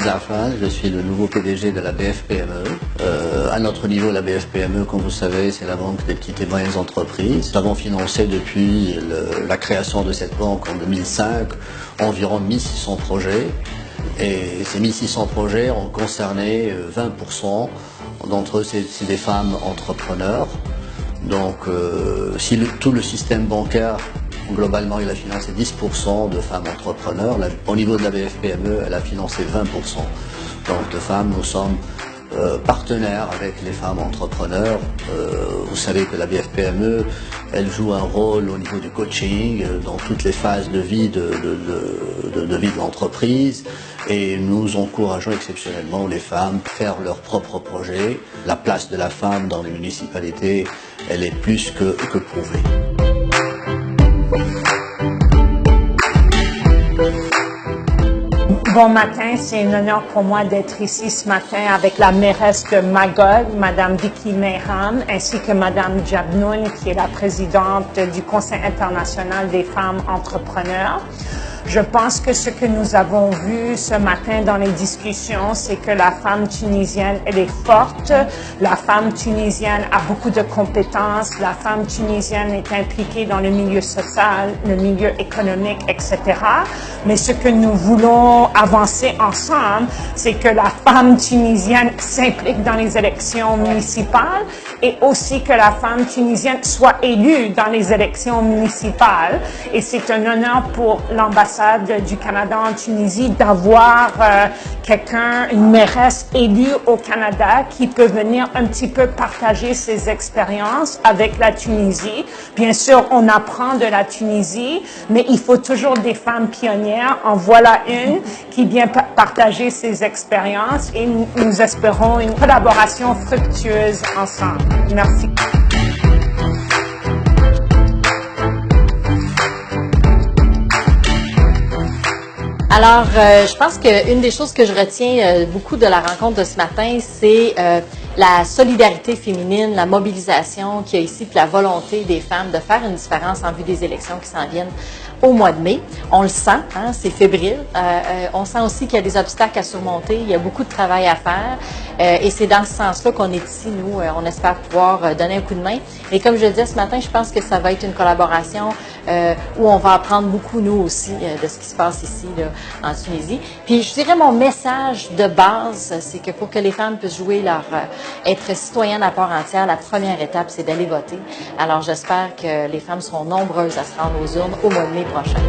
Lafrance, je suis le nouveau PDG de la BFPME. À notre niveau, la BFPME, comme vous savez, c'est la Banque des petites et moyennes entreprises. Nous avons financé depuis la création de cette banque en 2005 environ 1600 projets. Et ces 1600 projets ont concerné 20%. D'entre eux, c'est des femmes entrepreneurs. Donc, si tout le système bancaire, globalement, il a financé 10% de femmes entrepreneurs, au niveau de la BFPME, elle a financé 20%. Donc, de femmes, nous sommes partenaires avec les femmes entrepreneurs. Vous savez que la BFPME, elle joue un rôle au niveau du coaching dans toutes les phases de vie de vie de l'entreprise, et nous encourageons exceptionnellement les femmes à faire leurs propres projets. La place de la femme dans les municipalités, elle est plus que prouvée. Bon matin, c'est un honneur pour moi d'être ici ce matin avec la mairesse de Magog, Madame Vicky Mayhan, ainsi que Madame Jabnoun, qui est la présidente du Conseil international des femmes entrepreneurs. Je pense que ce que nous avons vu ce matin dans les discussions, c'est que la femme tunisienne, elle est forte. La femme tunisienne a beaucoup de compétences. La femme tunisienne est impliquée dans le milieu social, le milieu économique, etc. Mais ce que nous voulons avancer ensemble, c'est que la femme tunisienne s'implique dans les élections municipales et aussi que la femme tunisienne soit élue dans les élections municipales. Et c'est un honneur pour l'ambassade du Canada en Tunisie d'avoir une mairesse élue au Canada qui peut venir un petit peu partager ses expériences avec la Tunisie. Bien sûr, on apprend de la Tunisie, mais il faut toujours des femmes pionnières. En voilà une qui vient partager ses expériences et nous espérons une collaboration fructueuse ensemble. Merci. Alors, je pense qu'une des choses que je retiens beaucoup de la rencontre de ce matin, c'est la solidarité féminine, la mobilisation qu'il y a ici, puis la volonté des femmes de faire une différence en vue des élections qui s'en viennent au mois de mai. On le sent, hein, c'est fébrile. On sent aussi qu'il y a des obstacles à surmonter, il y a beaucoup de travail à faire. Et c'est dans ce sens-là qu'on est ici, nous. On espère pouvoir donner un coup de main. Et comme je le disais ce matin, je pense que ça va être une collaboration où on va apprendre beaucoup, nous aussi, de ce qui se passe ici là, en Tunisie. Puis je dirais mon message de base, c'est que pour que les femmes puissent jouer être citoyennes à part entière, la première étape, c'est d'aller voter. Alors j'espère que les femmes seront nombreuses à se rendre aux urnes au mois de mai prochain.